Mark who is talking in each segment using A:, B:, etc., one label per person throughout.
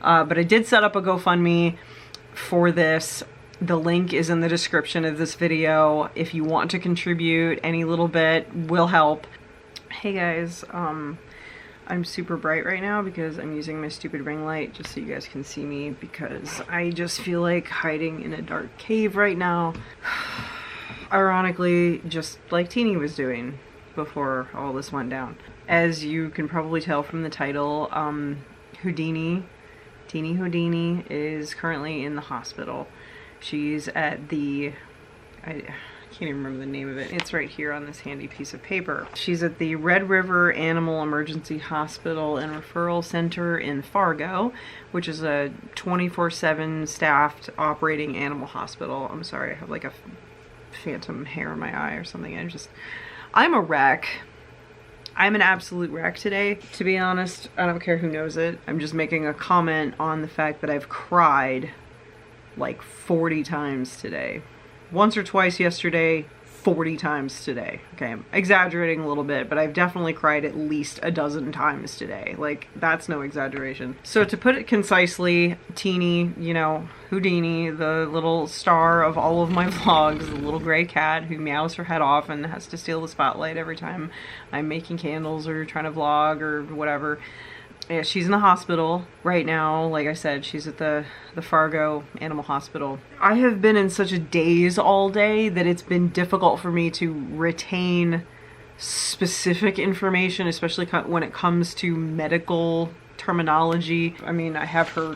A: But I did set up a GoFundMe for this. The link is in the description of this video. If you want to contribute, any little bit will help. Hey guys, I'm super bright right now because I'm using my stupid ring light just so you guys can see me, because I just feel like hiding in a dark cave right now. Ironically, just like Teeny was doing before all this went down. As you can probably tell from the title, Teeny Houdini is currently in the hospital. She's at the, I can't even remember the name of it. It's right here on this handy piece of paper. She's at the Red River Animal Emergency Hospital and Referral Center in Fargo, which is a 24/7 staffed operating animal hospital. I'm sorry, I have like a phantom hair in my eye or something. I'm a wreck. I'm an absolute wreck today. To be honest, I don't care who knows it. I'm just making a comment on the fact that I've cried like 40 times today. Once or twice yesterday, 40 times today. Okay, I'm exaggerating a little bit, but I've definitely cried at least a dozen times today. Like, that's no exaggeration. So to put it concisely, Teeny, you know, Houdini, the little star of all of my vlogs, the little gray cat who meows her head off and has to steal the spotlight every time I'm making candles or trying to vlog or whatever. Yeah, she's in the hospital right now. Like I said, she's at the Fargo Animal Hospital. I have been in such a daze all day that it's been difficult for me to retain specific information, especially when it comes to medical terminology. I mean, I have her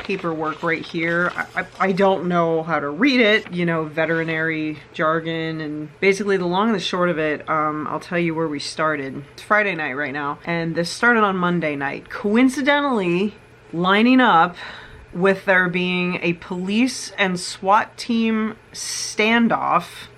A: paperwork right here. I don't know how to read it, you know, veterinary jargon, and basically the long and the short of it, I'll tell you where we started. It's Friday night right now, and this started on Monday night, coincidentally lining up with there being a police and SWAT team standoff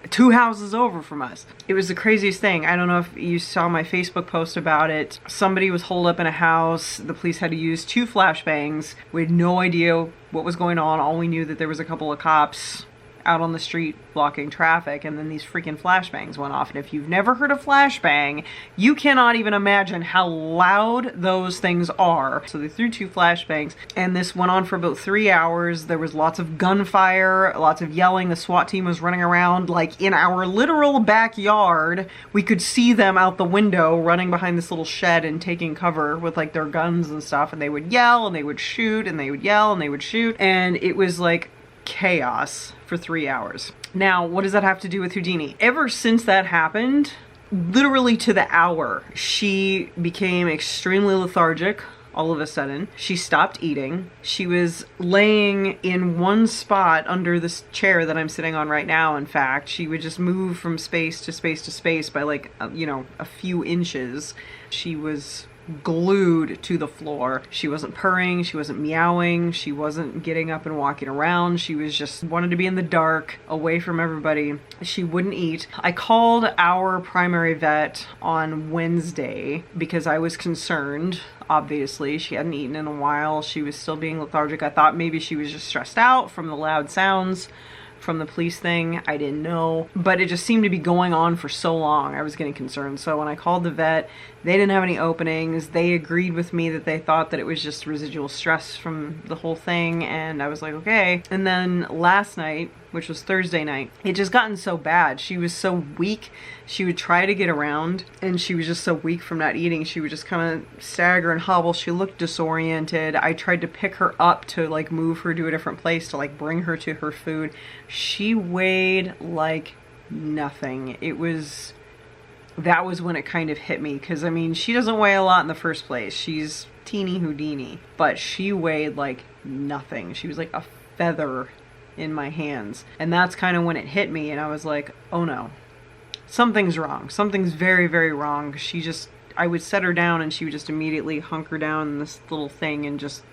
A: 2 houses over from us. It was the craziest thing. I don't know if you saw my Facebook post about it. Somebody was holed up in a house. The police had to use 2 flashbangs. We had no idea what was going on. All we knew that there was a couple of cops out on the street blocking traffic, and then these freaking flashbangs went off. And if you've never heard a flashbang, you cannot even imagine how loud those things are. So they threw 2 flashbangs, and this went on for about 3 hours. There was lots of gunfire, lots of yelling. The SWAT team was running around like in our literal backyard. We could see them out the window running behind this little shed and taking cover with like their guns and stuff, and they would yell and they would shoot and they would yell and they would shoot, and it was like chaos for 3 hours. Now, what does that have to do with Houdini? Ever since that happened, literally to the hour, she became extremely lethargic. All of a sudden, she stopped eating. She was laying in one spot under this chair that I'm sitting on right now. In fact, she would just move from space to space to space by like, you know, a few inches. She was glued to the floor. She wasn't purring, she wasn't meowing, she wasn't getting up and walking around. She was just wanted to be in the dark, away from everybody. She wouldn't eat. I called our primary vet on Wednesday because I was concerned. Obviously, she hadn't eaten in a while. She was still being lethargic. I thought maybe she was just stressed out from the loud sounds from the police thing. I didn't know, but it just seemed to be going on for so long. I was getting concerned. So when I called the vet, they didn't have any openings. They agreed with me that they thought that it was just residual stress from the whole thing, and I was like, okay. And then last night, which was Thursday night, it just gotten so bad. She was so weak. She would try to get around, and she was just so weak from not eating. She would just kind of stagger and hobble. She looked disoriented. I tried to pick her up to like move her to a different place to like bring her to her food. She weighed like nothing. That was when it kind of hit me, because I mean, she doesn't weigh a lot in the first place. She's teeny Houdini, but she weighed like nothing. She was like a feather in my hands. And that's kind of when it hit me, and I was like, oh no, something's wrong. Something's very, very wrong. I would set her down and she would just immediately hunker down in this little thing and just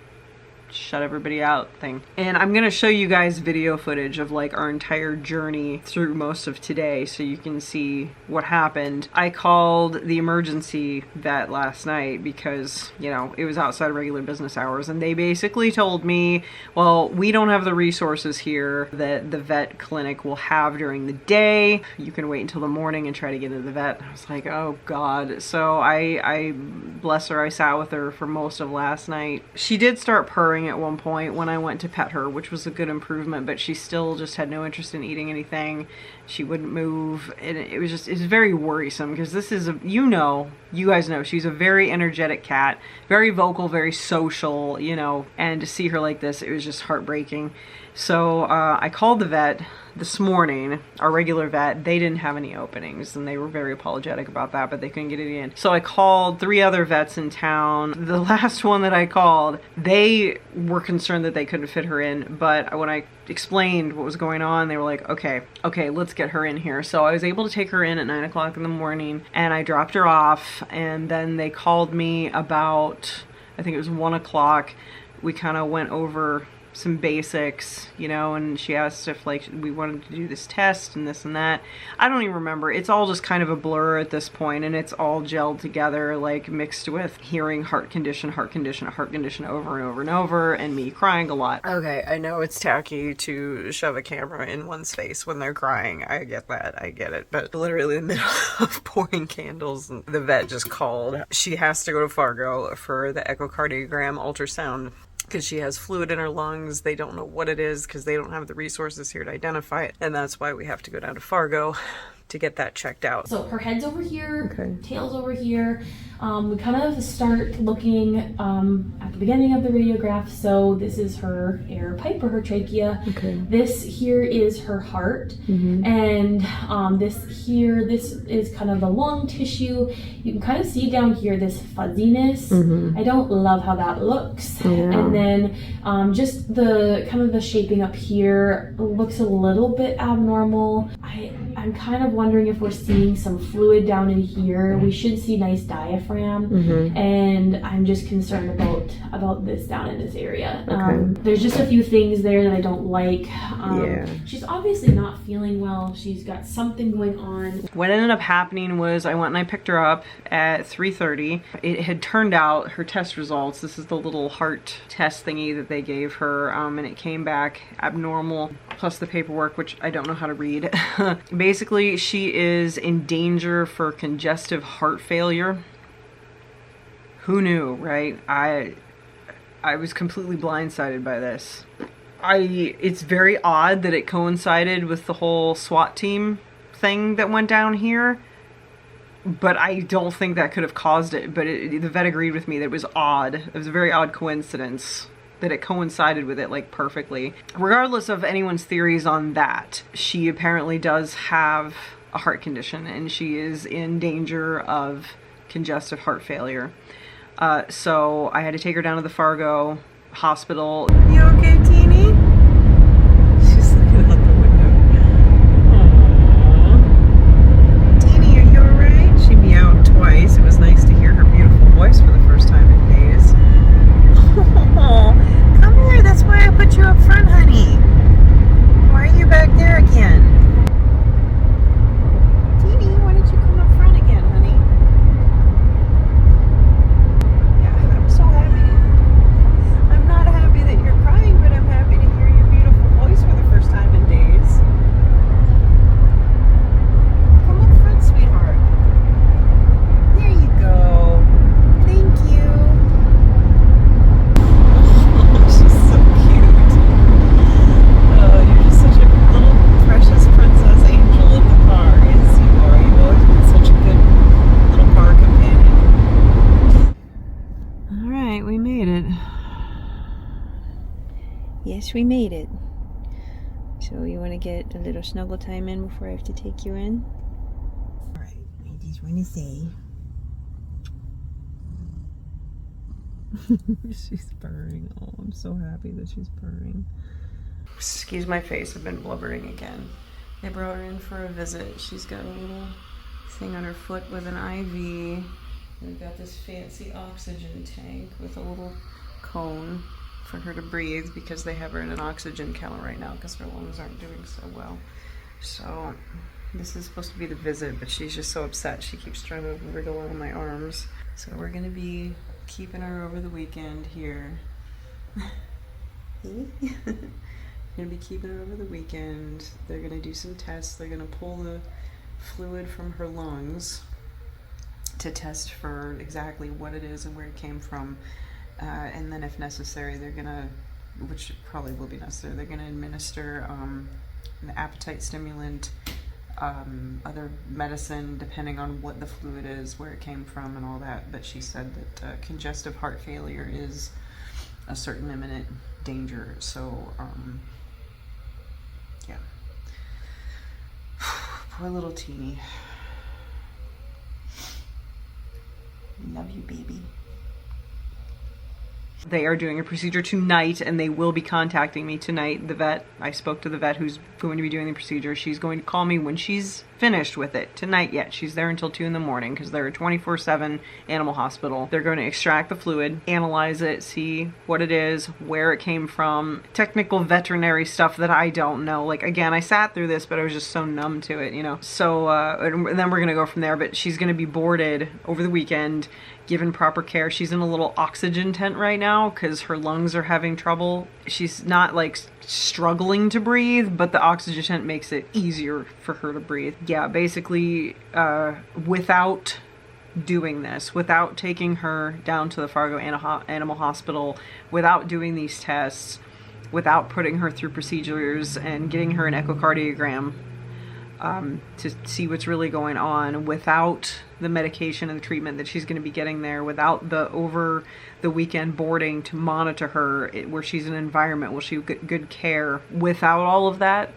A: shut everybody out thing. And I'm gonna show you guys video footage of like our entire journey through most of today so you can see what happened. I called the emergency vet last night because, you know, it was outside of regular business hours, and they basically told me, well, we don't have the resources here that the vet clinic will have during the day. You can wait until the morning and try to get into the vet. I was like, oh God. So I bless her, I sat with her for most of last night. She did start purring at one point when I went to pet her, which was a good improvement, but she still just had no interest in eating anything. She wouldn't move, and it was very worrisome because this is you guys know she's a very energetic cat, very vocal, very social, you know, and to see her like this, it was just heartbreaking. So I called the vet this morning, our regular vet. They didn't have any openings, and they were very apologetic about that, but they couldn't get it in. So I called 3 other vets in town. The last one that I called, they were concerned that they couldn't fit her in, but when I explained what was going on, they were like, okay, let's get her in here. So I was able to take her in at 9 o'clock in the morning, and I dropped her off, and then they called me about, I think it was 1 o'clock. We kind of went over some basics, you know, and she asked if like we wanted to do this test and this and that. I don't even remember. It's all just kind of a blur at this point, and it's all gelled together, like mixed with hearing heart condition over and over and over, and me crying a lot. Okay, I know it's tacky to shove a camera in one's face when they're crying. I get that. I get it. But literally in the middle of pouring candles, the vet just called. She has to go to Fargo for the echocardiogram ultrasound, because she has fluid in her lungs. They don't know what it is because they don't have the resources here to identify it. And that's why we have to go down to Fargo to get that checked out.
B: So her head's over here, okay. Tail's over here. We kind of start looking at the beginning of the radiograph. So this is her air pipe or her trachea. Okay. This here is her heart. And this is kind of the lung tissue. You can kind of see down here this fuzziness. I don't love how that looks. Yeah. And then just the kind of the shaping up here looks a little bit abnormal. I'm kind of wondering if we're seeing some fluid down in here. We should see nice diaphragm, and I'm just concerned about this down in this area. There's just a few things there that I don't like. She's obviously not feeling well. She's got something going on.
A: What ended up happening was I went and I picked her up at 3:30. It had turned out her test results, this is the little heart test thingy that they gave her, and it came back abnormal, plus the paperwork, which I don't know how to read. Basically, she is in danger for congestive heart failure. Who knew, right? I was completely blindsided by this. It's very odd that it coincided with the whole SWAT team thing that went down here, but I don't think that could have caused it. But the vet agreed with me that it was odd. It was a very odd coincidence that it coincided with it like perfectly. Regardless of anyone's theories on that, she apparently does have a heart condition, and she is in danger of congestive heart failure. So I had to take her down to the Fargo hospital. You okay, Teeny? She's looking out the window. Aww. Teeny, are you alright? She meowed twice. It was nice to hear her beautiful voice for the first time in days. Oh, come here. That's why I put you up front, honey. Why are you back there again? Teeny, why did you come up front again, honey? Yeah, I'm so happy. I'm not happy that you're crying, but I'm happy to hear your beautiful voice for the first time in days. Come up front, sweetheart. There you go. Thank you. She's so cute. Oh, you're just such a little precious princess angel in the car. Yes, you are. You've always been such a good little car companion. Alright, we made it. Yes, we made it. So you want to get a little snuggle time in before I have to take you in? Alright, I just want to say... She's purring. Oh, I'm so happy that she's purring. Excuse my face, I've been blubbering again. They brought her in for a visit. She's got a little thing on her foot with an IV. We've got this fancy oxygen tank with a little cone for for her to breathe because they have her in an oxygen counter right now because her lungs aren't doing so well. So this is supposed to be the visit, but she's just so upset. She keeps trying to wriggle out of my arms. So we're gonna be keeping her over the weekend here. Gonna be keeping her over the weekend. They're gonna do some tests. They're gonna pull the fluid from her lungs to test for exactly what it is and where it came from. And then if necessary, they're gonna, which probably will be necessary, they're gonna administer an appetite stimulant, other medicine, depending on what the fluid is, where it came from and all that. But she said that congestive heart failure is a certain imminent danger. So, yeah. Poor little teeny. Love you, baby. They are doing a procedure tonight and they will be contacting me tonight. The vet, I spoke to the vet who's going to be doing the procedure. She's going to call me when she's finished with it. Tonight yet. She's there until 2 in the morning because they're a 24/7 animal hospital. They're going to extract the fluid, analyze it, see what it is, where it came from, technical veterinary stuff that I don't know. Like, again, I sat through this, but I was just so numb to it, you know. So, and then we're going to go from there. But she's going to be boarded over the weekend, given proper care. She's in a little oxygen tent right now because her lungs are having trouble. She's not like struggling to breathe, but the oxygen tent makes it easier for her to breathe. Yeah, basically, without doing this, without taking her down to the Fargo Animal Hospital, without doing these tests, without putting her through procedures and getting her an echocardiogram, to see what's really going on, without the medication and the treatment that she's going to be getting there, without the over the weekend boarding to monitor her, where she's in an environment where she get good care, without all of that,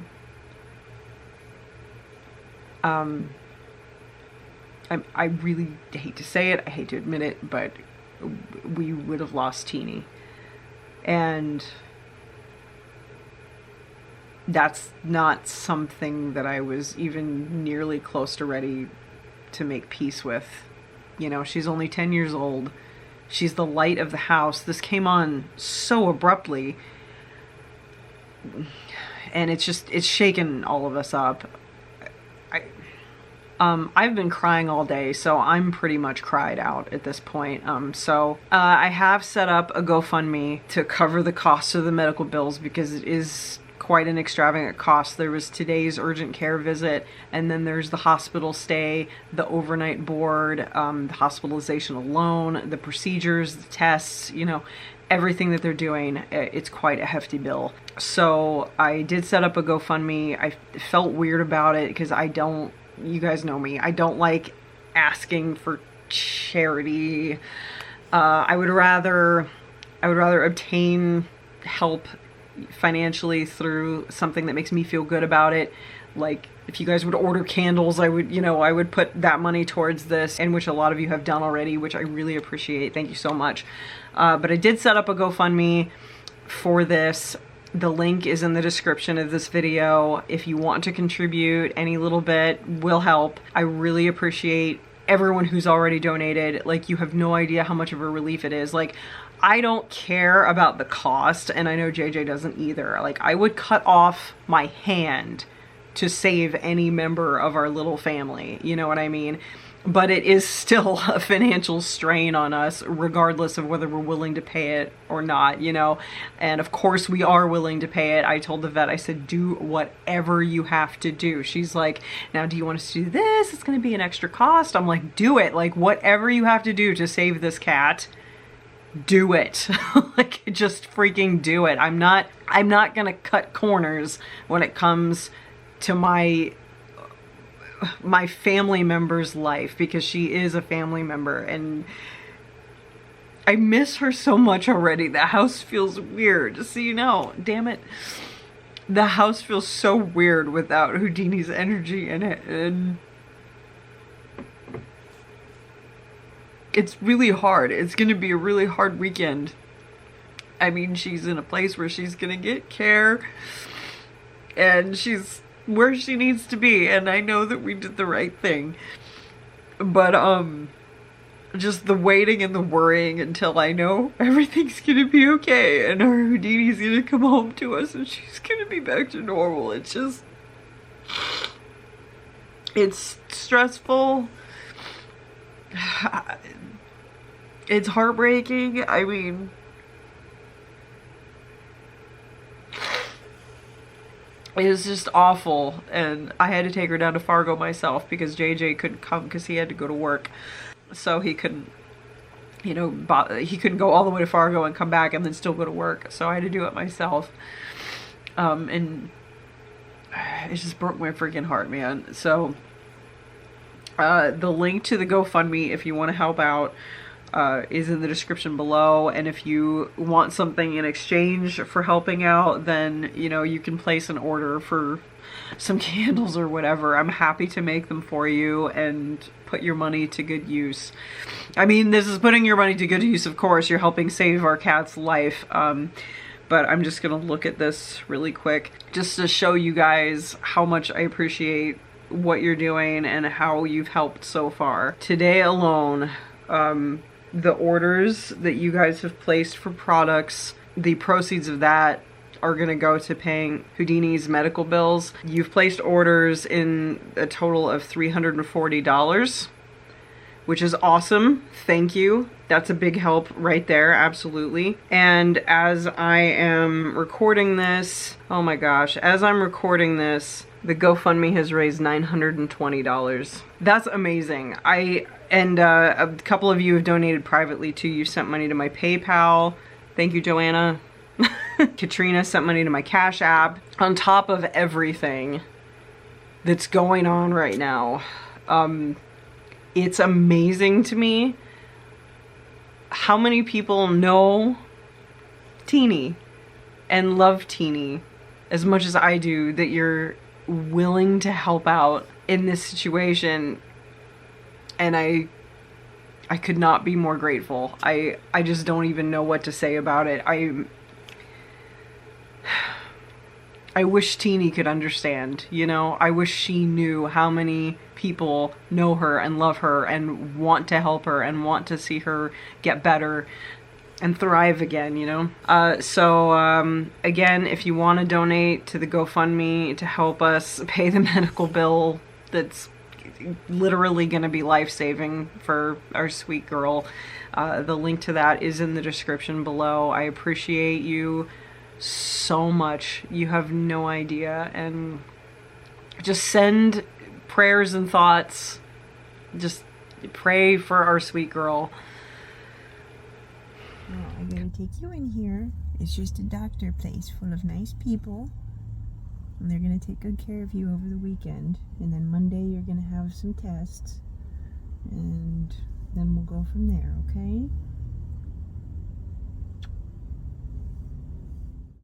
A: I really hate to say it, I hate to admit it, but we would have lost Teeny. And that's not something that I was even nearly close to ready to make peace with. You know, she's only 10 years old. She's the light of the house. This came on so abruptly. And it's shaken all of us up. I've been crying all day, so I'm pretty much cried out at this point. I have set up a GoFundMe to cover the cost of the medical bills because it is quite an extravagant cost. There was today's urgent care visit, and then there's the hospital stay, the overnight board, the hospitalization alone, the procedures, the tests, you know, everything that they're doing. It's quite a hefty bill. So I did set up a GoFundMe. I felt weird about it because you guys know me, I don't like asking for charity. I would rather obtain help financially through something that makes me feel good about it. Like, if you guys would order candles, I would put that money towards this, and which a lot of you have done already, which I really appreciate. Thank you so much. But I did set up a GoFundMe for this. The link is in the description of this video. If you want to contribute, any little bit will help. I really appreciate everyone who's already donated. Like, you have no idea how much of a relief it is. Like, I don't care about the cost, and I know JJ doesn't either. Like, I would cut off my hand to save any member of our little family, you know what I mean? But it is still a financial strain on us, regardless of whether we're willing to pay it or not, you know? And of course we are willing to pay it. I told the vet, I said, do whatever you have to do. She's like, now do you want us to do this? It's gonna be an extra cost. I'm like, do it. Like, whatever you have to do to save this cat, do it. Like, just freaking do it. I'm not gonna cut corners when it comes to my family member's life, because she is a family member and I miss her so much already. The house feels weird. So, you know, damn it. The house feels so weird without Houdini's energy in it, and it's really hard. It's gonna be a really hard weekend. I mean, she's in a place where she's gonna get care and she's where she needs to be, and I know that we did the right thing. But just the waiting and the worrying until I know everything's gonna be okay and our Houdini's gonna come home to us and she's gonna be back to normal. It's just, it's stressful. It's heartbreaking. I mean, it was just awful, and I had to take her down to Fargo myself because JJ couldn't come because he had to go to work. So he couldn't, you know, he couldn't go all the way to Fargo and come back and then still go to work. So I had to do it myself. And it just broke my freaking heart, man. So the link to the GoFundMe if you want to help out is in the description below. And if you want something in exchange for helping out, then, you know, you can place an order for some candles or whatever. I'm happy to make them for you and put your money to good use. I mean, this is putting your money to good use, of course. You're helping save our cat's life. But I'm just gonna look at this really quick just to show you guys how much I appreciate what you're doing and how you've helped so far. Today alone, the orders that you guys have placed for products, the proceeds of that are gonna go to paying Houdini's medical bills. You've placed orders in a total of $340, which is awesome. Thank you. That's a big help right there, absolutely. And as I am recording this, oh my gosh, as I'm recording this, the GoFundMe has raised $920. That's amazing. And a couple of you have donated privately too. You sent money to my PayPal. Thank you, Joanna. Katrina sent money to my Cash App. On top of everything that's going on right now, it's amazing to me how many people know Teeny and love Teeny as much as I do, that you're willing to help out in this situation. And I could not be more grateful. I just don't even know what to say about it. I wish Teeny could understand, you know? I wish she knew how many people know her and love her and want to help her and want to see her get better and thrive again, you know? So again, if you want to donate to the GoFundMe to help us pay the medical bill that's literally going to be life-saving for our sweet girl, the link to that is in the description below. I appreciate you so much. You have no idea. And just send prayers and thoughts. Just pray for our sweet girl.
C: Well, I gotta take you in here. It's just a doctor place full of nice people, and they're gonna take good care of you over the weekend, and then Monday you're gonna have some tests, and then we'll go from there, okay?